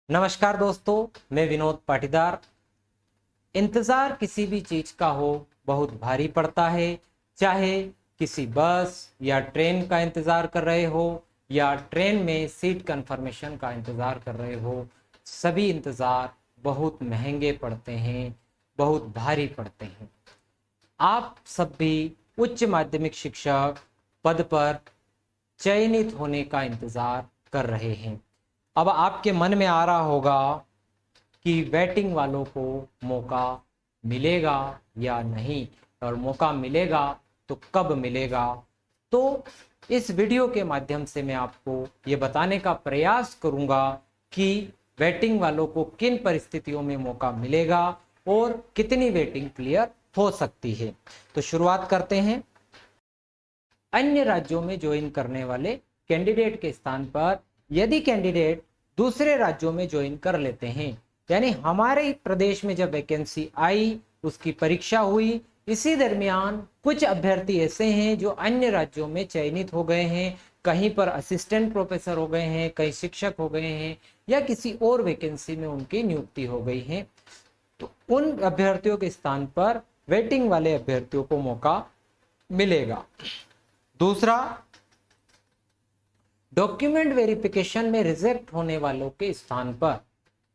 नमस्कार दोस्तों, मैं विनोद पाटीदार। इंतज़ार किसी भी चीज़ का हो बहुत भारी पड़ता है। चाहे किसी बस या ट्रेन का इंतज़ार कर रहे हो या ट्रेन में सीट कन्फर्मेशन का इंतज़ार कर रहे हो, सभी इंतज़ार बहुत महंगे पड़ते हैं, बहुत भारी पड़ते हैं। आप सब भी उच्च माध्यमिक शिक्षक पद पर चयनित होने का इंतज़ार कर रहे हैं। अब आपके मन में आ रहा होगा कि वेटिंग वालों को मौका मिलेगा या नहीं, और मौका मिलेगा तो कब मिलेगा। तो इस वीडियो के माध्यम से मैं आपको ये बताने का प्रयास करूंगा कि वेटिंग वालों को किन परिस्थितियों में मौका मिलेगा और कितनी वेटिंग क्लियर हो सकती है। तो शुरुआत करते हैं। अन्य राज्यों में ज्वाइन करने वाले कैंडिडेट के स्थान पर यदि कैंडिडेट दूसरे राज्यों में ज्वाइन कर लेते हैं, यानी हमारे प्रदेश में जब वैकेंसी आई, उसकी परीक्षा हुई, इसी दरमियान कुछ अभ्यर्थी ऐसे हैं जो अन्य राज्यों में चयनित हो गए हैं, कहीं पर असिस्टेंट प्रोफेसर हो गए हैं, कहीं शिक्षक हो गए हैं, या किसी और वैकेंसी में उनकी नियुक्ति हो गई है। तो उन अभ्यर्थियों के स्थान पर वेटिंग वाले अभ्यर्थियों को मौका मिलेगा। दूसरा, डॉक्यूमेंट वेरिफिकेशन में रिजेक्ट होने वालों के स्थान पर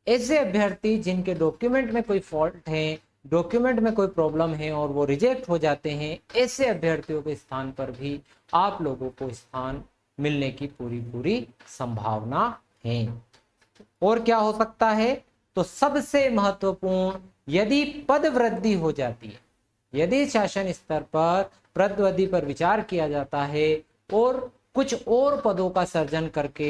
ऐसे अभ्यर्थी जिनके डॉक्यूमेंट में कोई फॉल्ट है, डॉक्यूमेंट में कोई प्रॉब्लम है और वो रिजेक्ट हो जाते हैं, ऐसे अभ्यर्थियों के स्थान पर भी आप लोगों को स्थान मिलने की पूरी संभावना है। और क्या हो सकता है? तो सबसे महत्वपूर्ण, यदि पद वृद्धि हो जाती है, यदि शासन स्तर पर पद वृद्धि पर विचार किया जाता है और कुछ और पदों का सर्जन करके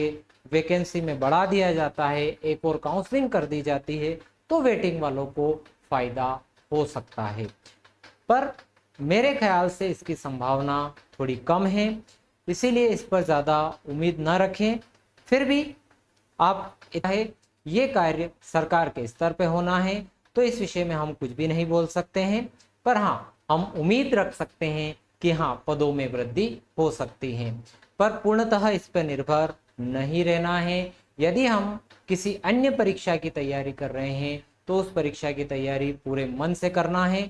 वैकेंसी में बढ़ा दिया जाता है, एक और काउंसलिंग कर दी जाती है, तो वेटिंग वालों को फायदा हो सकता है। पर मेरे ख्याल से इसकी संभावना थोड़ी कम है, इसीलिए इस पर ज़्यादा उम्मीद न रखें। फिर भी आप ये कार्य सरकार के स्तर पे होना है, तो इस विषय में हम कुछ भी नहीं बोल सकते हैं। पर हाँ, हम उम्मीद रख सकते हैं कि हाँ, पदों में वृद्धि हो सकती है, पर पूर्णतः इस पर निर्भर नहीं रहना है। यदि हम किसी अन्य परीक्षा की तैयारी कर रहे हैं तो उस परीक्षा की तैयारी पूरे मन से करना है।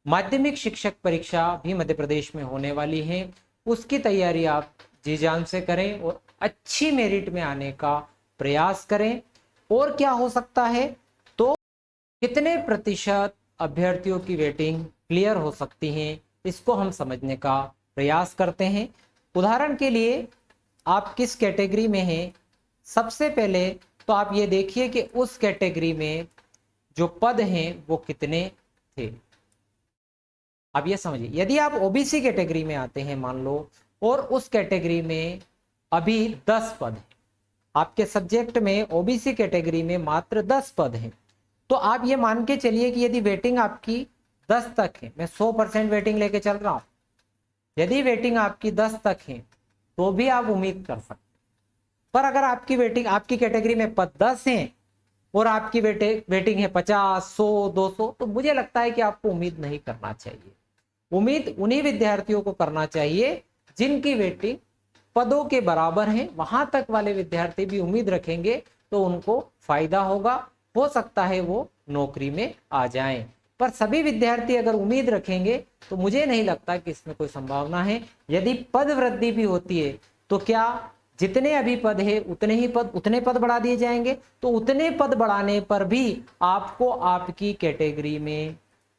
माध्यमिक शिक्षक परीक्षा भी मध्य प्रदेश में होने वाली है, उसकी तैयारी आप जी जान से करें और अच्छी मेरिट में आने का प्रयास करें। और क्या हो सकता है, तो कितने प्रतिशत अभ्यर्थियों की वेटिंग क्लियर हो सकती है, इसको हम समझने का प्रयास करते हैं। उदाहरण के लिए, आप किस कैटेगरी में हैं, सबसे पहले तो आप ये देखिए कि उस कैटेगरी में जो पद हैं वो कितने थे। अब ये समझिए, यदि आप ओबीसी कैटेगरी में आते हैं मान लो, और उस कैटेगरी में अभी 10 पद हैं, आपके सब्जेक्ट में ओबीसी कैटेगरी में मात्र 10 पद हैं, तो आप ये मान के चलिए कि यदि वेटिंग आपकी 10 तक है, मैं 100% वेटिंग लेके चल रहा हूं, यदि वेटिंग आपकी 10 तक है तो भी आप उम्मीद कर सकते। पर अगर आपकी वेटिंग, आपकी कैटेगरी में पद 10 हैं और आपकी वेटिंग है 50, 100, 200, तो मुझे लगता है कि आपको उम्मीद नहीं करना चाहिए। उम्मीद उन्हीं विद्यार्थियों को करना चाहिए जिनकी वेटिंग पदों के बराबर है। वहां तक वाले विद्यार्थी भी उम्मीद रखेंगे तो उनको फायदा होगा, हो सकता है वो नौकरी में आ जाएं। पर सभी विद्यार्थी अगर उम्मीद रखेंगे तो मुझे नहीं लगता कि इसमें कोई संभावना है। यदि पद वृद्धि भी होती है तो क्या जितने अभी पद है उतने पद बढ़ा दिए जाएंगे? तो उतने पद बढ़ाने पर भी आपको आपकी कैटेगरी में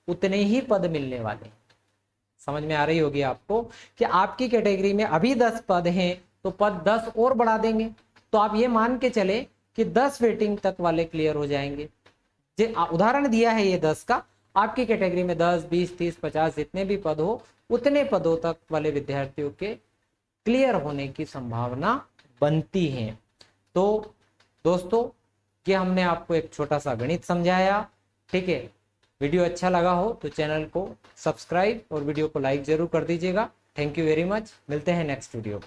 उतने ही पद मिलने वाले। समझ में आ रही होगी आपको कि आपकी कैटेगरी में अभी 10 पद हैं तो पद 10 और बढ़ा देंगे, तो आप ये मान के चले कि 10 वेटिंग तक वाले क्लियर हो जाएंगे। उदाहरण दिया है ये 10 का, आपकी कैटेगरी में 10, 20, 30, 50 जितने भी पद हो, उतने पदों तक वाले विद्यार्थियों के क्लियर होने की संभावना बनती है। तो दोस्तों, ये हमने आपको एक छोटा सा गणित समझाया, ठीक है। वीडियो अच्छा लगा हो तो चैनल को सब्सक्राइब और वीडियो को लाइक जरूर कर दीजिएगा। Thank you very much. मिलते हैं नेक्स्ट वीडियो।